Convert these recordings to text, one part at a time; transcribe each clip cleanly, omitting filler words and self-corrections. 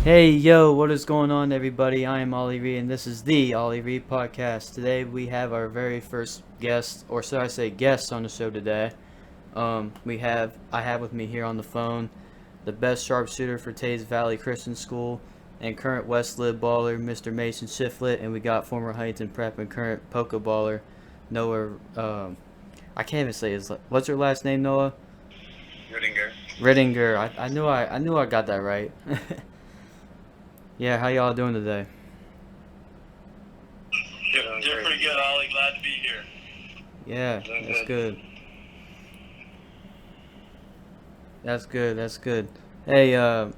Hey, yo, what is going on, everybody? I am Olly Reed, and this is the Olly Reed Podcast. Today, we have our very first guest, or should I say guest, on the show today. I have with me here on the phone the best sharpshooter for Teays Valley Christian School and current West Lib baller, Mr. Mason Shifflett, and we got former Huntington Prep and current Poca baller, Noah. I can't even say what's your last name, Noah? Rittinger. Rittinger. I knew I got that right. Yeah, how y'all doing today? Doing pretty good, Ollie. Glad to be here. Yeah, that's good. That's good. Hey,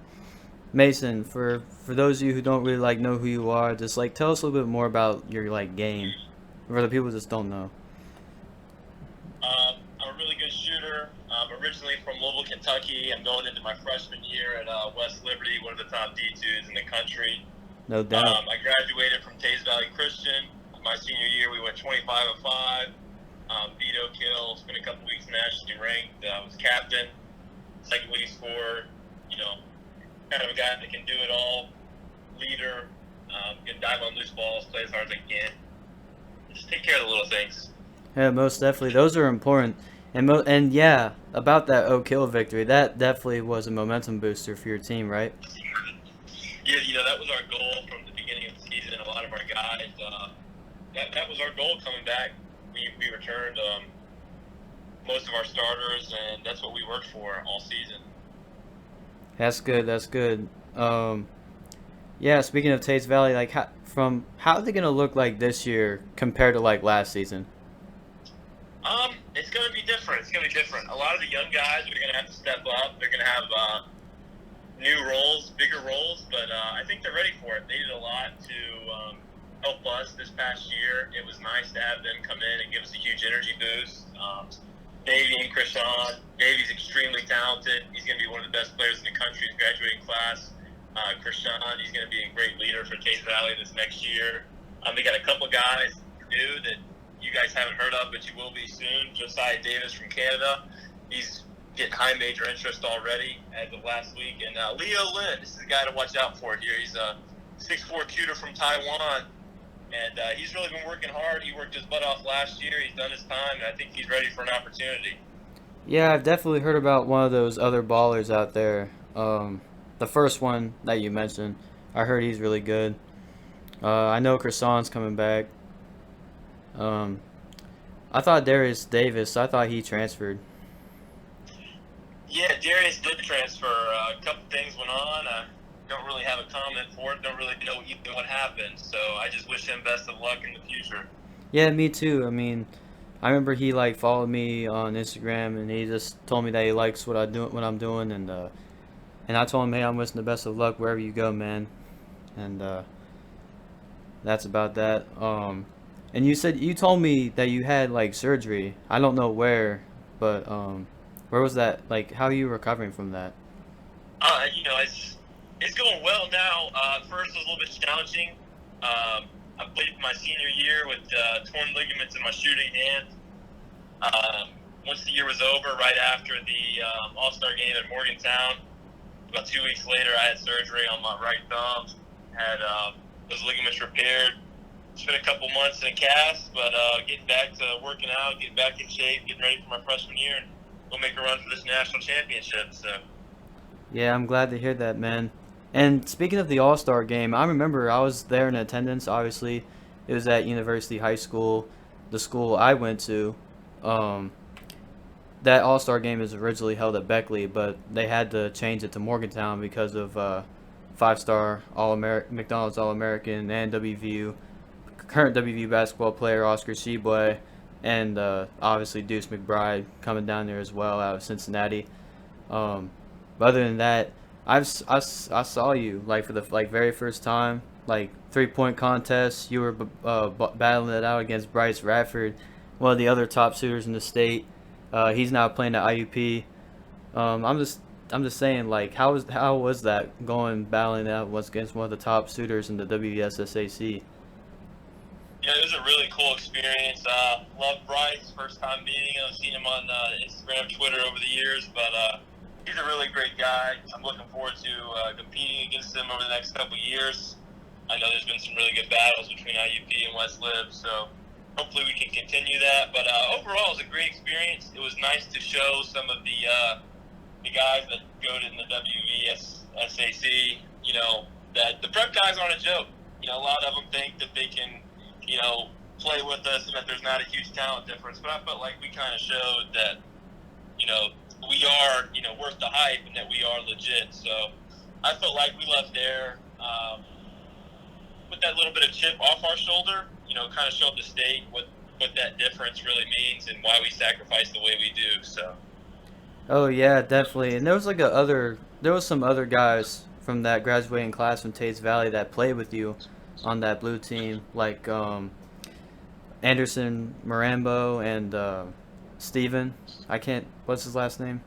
Mason, for those of you who don't really know who you are, just tell us a little bit more about your game, for the people who just don't know. I'm a really good shooter. I'm originally from Louisville, Kentucky. I'm going into my freshman year at West Liberty, one of the top D2s in the country. No doubt. I graduated from Teays Valley Christian. My senior year, we went 25-5. Beat Oak Hill. Spent a couple weeks nationally ranked. Was captain. Second leading scorer. Kind of a guy that can do it all. Leader. Can dive on loose balls. Play as hard as I can. Just take care of the little things. Yeah, most definitely. Those are important. And yeah, about that Oak Hill victory, that definitely was a momentum booster for your team, right? Yeah, that was our goal from the beginning of the season. A lot of our guys, that was our goal coming back. We returned most of our starters, and that's what we worked for all season. That's good. Yeah, speaking of Teays Valley, how are they gonna look like this year compared to last season? It's gonna be different. A lot of the young guys are gonna have to step up. They're gonna have new roles, bigger roles, but I think they're ready for it. They did a lot to help us this past year. It was nice to have them come in and give us a huge energy boost. Davey and Krishan. Davey's extremely talented. He's going to be one of the best players in the country's graduating class. Krishan, he's going to be a great leader for Teays Valley this next year. They got a couple guys new that you guys haven't heard of, but you will be soon. Josiah Davis from Canada. He's getting high major interest already as of last week. And Leo Lin, this is a guy to watch out for here. He's a 6'4" shooter from Taiwan. And he's really been working hard. He worked his butt off last year. He's done his time, and I think he's ready for an opportunity. Yeah, I've definitely heard about one of those other ballers out there. The first one that you mentioned, I heard he's really good. I know Krishan's coming back. I thought Darius Davis, I thought he transferred. Yeah, Darius did transfer. A couple things went on. Don't really have a comment for it. Don't really know even what happened. So I just wish him best of luck in the future. Yeah, me too. I mean, I remember he followed me on Instagram, and he just told me that he likes what I'm doing, and I told him, hey, I'm wishing the best of luck wherever you go, man. And that's about that. And you told me that you had surgery. I don't know where, but where was that? How are you recovering from that? It's going well now. First it was a little bit challenging. I played my senior year with torn ligaments in my shooting hand. Once the year was over, right after the All-Star game at Morgantown, about 2 weeks later, I had surgery on my right thumb. Had those ligaments repaired. Spent a couple months in a cast, but getting back to working out, getting back in shape, getting ready for my freshman year, and we'll make a run for this national championship. So. Yeah, I'm glad to hear that, man. And speaking of the All-Star game, I remember I was there in attendance. Obviously, it was at University High School, the school I went to. That All-Star game is originally held at Beckley, but they had to change it to Morgantown because of five-star McDonald's All-American and current WVU basketball player Oscar Sheboy, and obviously Deuce McBride coming down there as well out of Cincinnati. But other than that, I saw you for the very first time, 3-point contest. You were battling it out against Bryce Radford, one of the other top shooters in the state. He's now playing at IUP. I'm just saying, how was that battling out against one of the top shooters in the WSSAC? Yeah, it was a really cool experience. Love Bryce, first time meeting him. I've seen him on Instagram, Twitter over the years, but he's a really great guy. I'm looking forward to competing against him over the next couple of years. I know there's been some really good battles between IUP and West Lib, so hopefully we can continue that. But overall, it was a great experience. It was nice to show some of the guys that go to the WVSAC, that the prep guys aren't a joke. A lot of them think that they can, play with us and that there's not a huge talent difference. But I felt like we kind of showed that, we are, worth the hype and that we are legit. So I felt like we left there with that little bit of chip off our shoulder, kind of showed the state what that difference really means and why we sacrifice the way we do. So. Oh yeah, definitely. And there was some other guys from that graduating class from Teays Valley that played with you on that blue team, like Anderson Marambo and Steven. What's his last name?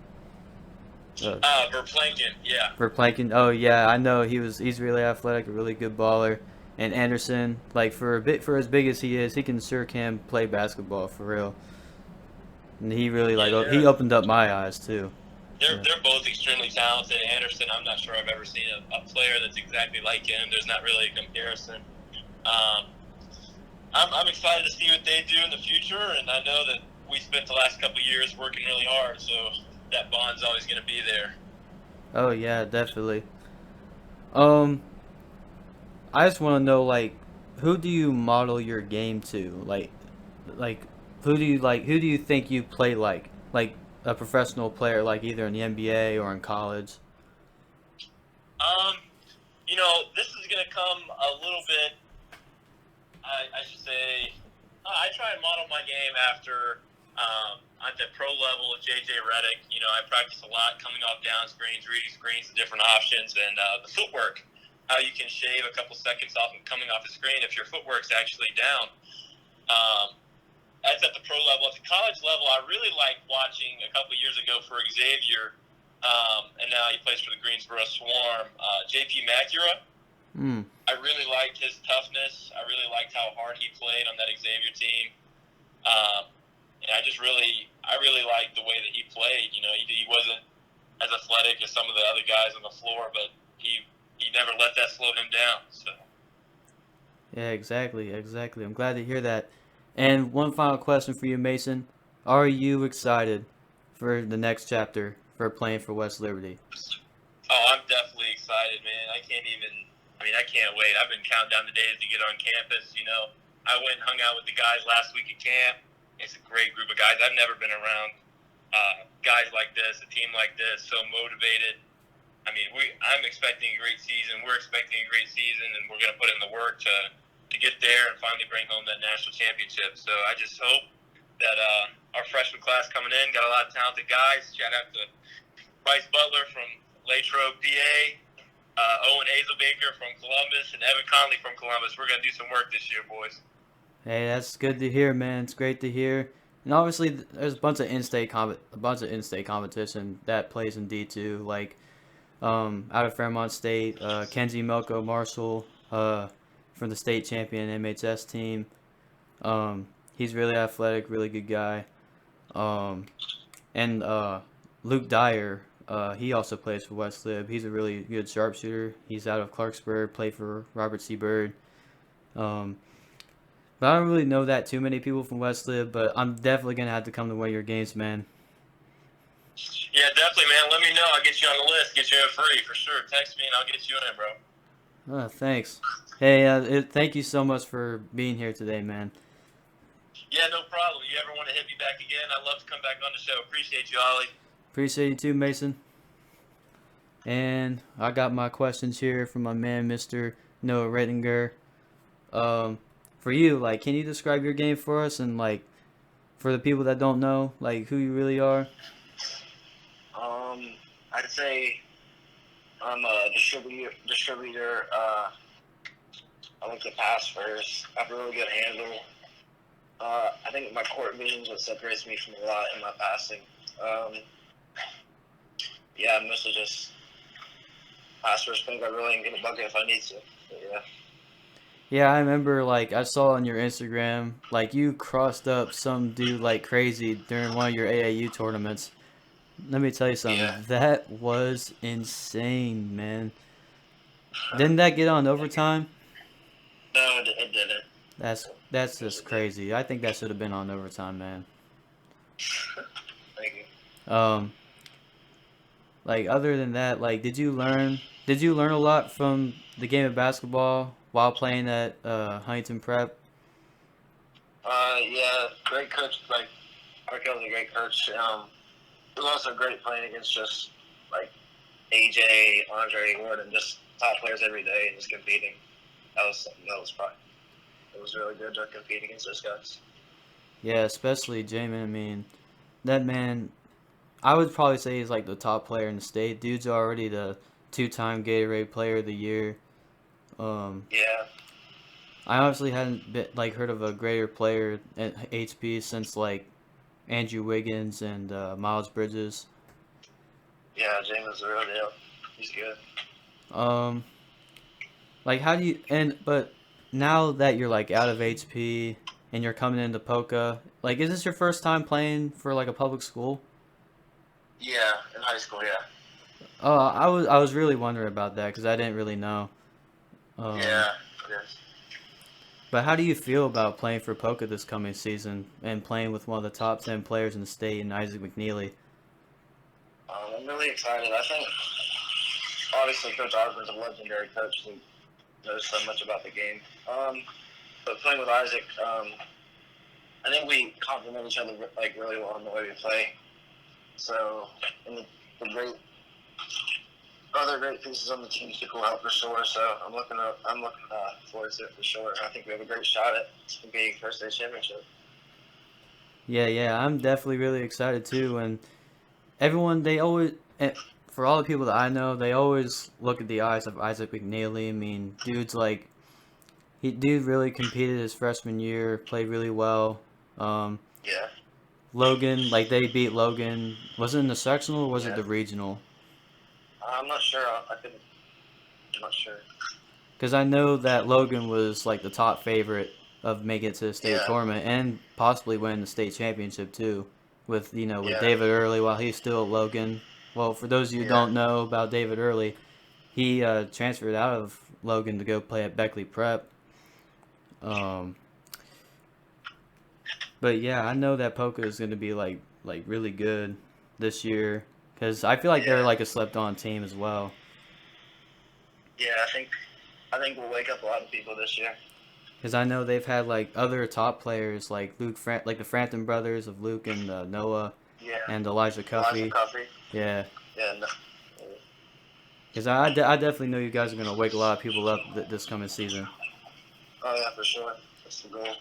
Verplanken, yeah. Verplanken. Oh yeah, I know he's really athletic, a really good baller. And Anderson, like for as big as he is, he can play basketball for real. And he really he opened up my eyes too. They're both extremely talented. Anderson, I'm not sure I've ever seen a player that's exactly like him. There's not really a comparison. I'm excited to see what they do in the future, and I know that we spent the last couple of years working really hard, so that bond's always going to be there. Oh yeah, definitely. I just want to know, like, who do you model your game to? Like who do you think you play like a professional player, like either in the NBA or in college? This is going to come a little bit, I should say, I try and model my game after at the pro level of J.J. Redick. I practice a lot coming off down screens, reading screens, the different options, and the footwork, how you can shave a couple seconds off and coming off the screen if your footwork's actually down. That's at the pro level. At the college level, I really liked watching a couple years ago for Xavier, and now he plays for the Greensboro Swarm, J.P. Magura. I really liked his toughness. I really liked how hard he played on that Xavier team. And I really liked the way that he played. He wasn't as athletic as some of the other guys on the floor, but he never let that slow him down. So. Yeah, exactly. I'm glad to hear that. And one final question for you, Mason. Are you excited for the next chapter for playing for West Liberty? Oh, I'm definitely excited, man. I can't wait. I've been counting down the days to get on campus. I went and hung out with the guys last week at camp. It's a great group of guys. I've never been around guys like this, a team like this, so motivated. I'm expecting a great season. We're expecting a great season, and we're going to put in the work to get there and finally bring home that national championship. So I just hope that our freshman class coming in got a lot of talented guys. Shout out to Bryce Butler from Latrobe, PA, Owen Hazelbaker from Columbus, and Evan Conley from Columbus. We're going to do some work this year, boys. Hey, that's good to hear, man. It's great to hear. And obviously, there's a bunch of in-state competition that plays in D2, like out of Fairmont State, Kenzie Melko Marshall from the state champion MHS team. He's really athletic, really good guy. And Luke Dyer, he also plays for West Lib. He's a really good sharpshooter. He's out of Clarksburg, played for Robert C. Byrd. But I don't really know that too many people from West Lib, but I'm definitely going to have to come to one of your games, man. Yeah, definitely, man. Let me know. I'll get you on the list. Get you in free, for sure. Text me, and I'll get you in, bro. Thanks. Hey, thank you so much for being here today, man. Yeah, no problem. You ever want to hit me back again, I'd love to come back on the show. Appreciate you, Olly. Appreciate you too, Mason. And I got my questions here from my man, Mr. Noah Rittinger. For you, like, can you describe your game for us and, like, for the people that don't know, like, who you really are? I'd say I'm a distributor. I like to pass first. I have a really good handle. I think my court vision is what separates me from a lot in my passing. Mostly just pass first. Think I really ain't get a bucket if I need to. But yeah. Yeah, I remember, like, I saw on your Instagram, like, you crossed up some dude like crazy during one of your AAU tournaments. let me tell you something. Yeah. That was insane, man. Didn't that get on overtime? No, it didn't. That's just crazy. I think that should have been on overtime, man. Thank you. Like other than that, like did you learn a lot from the game of basketball while playing at Huntington Prep? Yeah, great coach. Like, our coach was a great coach. It was also great playing against just like AJ, Andre, Ward, and just top players every day and just competing. That was something that was probably. It was really good to compete against those guys. Yeah, especially Jamin. I mean, that man, I would probably say he's like the top player in the state. Dude's already the 2-time Gatorade Player of the Year. Yeah. I honestly hadn't heard of a greater player at HP since like Andrew Wiggins and Miles Bridges. Yeah, James the real deal. He's good. Like how do you but now that you're like out of HP and you're coming into Poca, like is this your first time playing for like a public school? Yeah, in high school, yeah. Oh, I was really wondering about that because I didn't really know. Yeah, it is. But how do you feel about playing for Poca this coming season and playing with one of the top 10 players in the state, in Isaac McKneely? I'm really excited. I think, obviously, Coach Osborne's a legendary coach who knows so much about the game. But playing with Isaac, I think we complement each other like really well in the way we play. So, and the other great pieces on the team will help for sure. So I'm looking forward to it for sure. I think we have a great shot at being first state championship. Yeah, I'm definitely really excited too. And everyone, for all the people that I know, they always look at the eyes of Isaac McKneely. I mean, dude really competed his freshman year, played really well. Yeah. Logan, like they beat Logan. Was it in the sectional or was it Yeah. the regional? I'm not sure. I'm not sure. Because I know that Logan was like the top favorite of making it to the state tournament and possibly winning the state championship too, with David Early while he's still at Logan. Well, for those of you who don't know about David Early, he transferred out of Logan to go play at Beckley Prep. But yeah, I know that Poca is going to be like really good this year because I feel like they're like a slept-on team as well. Yeah, I think we'll wake up a lot of people this year. Because I know they've had like other top players like like the Frampton brothers of Luke and Noah, and Elijah Cuffey. Yeah. Yeah. No. Because I definitely know you guys are going to wake a lot of people up this coming season. Oh yeah, for sure. That's the goal.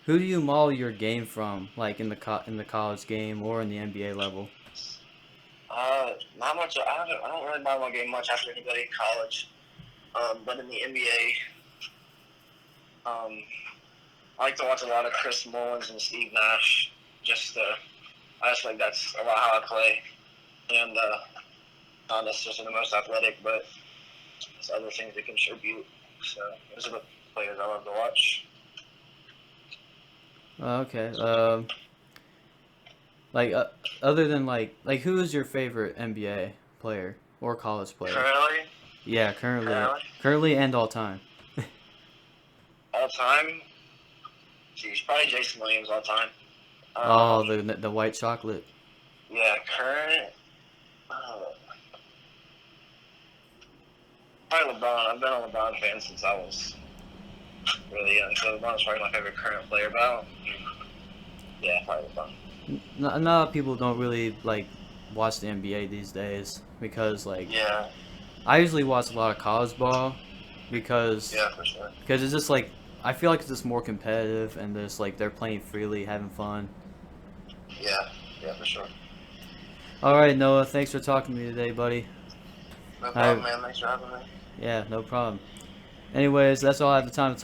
Who do you model your game from, like in the college game or in the NBA level? Not much. I don't really model my game much after anybody in college. But in the NBA, I like to watch a lot of Chris Mullins and Steve Nash. I just think that's a lot how I play, and not necessarily the most athletic, but there's other things that contribute. So those are the players I love to watch. Okay. Other than like who is your favorite NBA player or college player? Currently? Yeah, currently and all time. All time? Geez, probably Jason Williams all time. The white chocolate. Yeah, current. Probably LeBron. I've been a LeBron fan since I was really young, so LeBron's probably my favorite current player. Yeah, probably LeBron. A lot of people don't really like watch the NBA these days because I usually watch a lot of college ball because for sure. Because it's just like I feel like it's just more competitive and just like they're playing freely, having fun. Yeah, for sure. All right, Noah, thanks for talking to me today, buddy. No problem, man. Thanks for having me. Yeah, no problem. Anyways, that's all I have the time to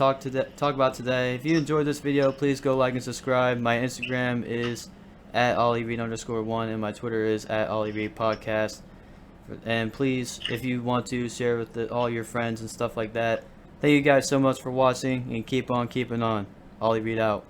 talk about today. If you enjoyed this video, please go like and subscribe. My Instagram is @OllyReed_1 and my Twitter is @Olly Reed Podcast. And please, if you want to, share with all your friends and stuff like that. Thank you guys so much for watching and keep on keeping on. Olly Reed out.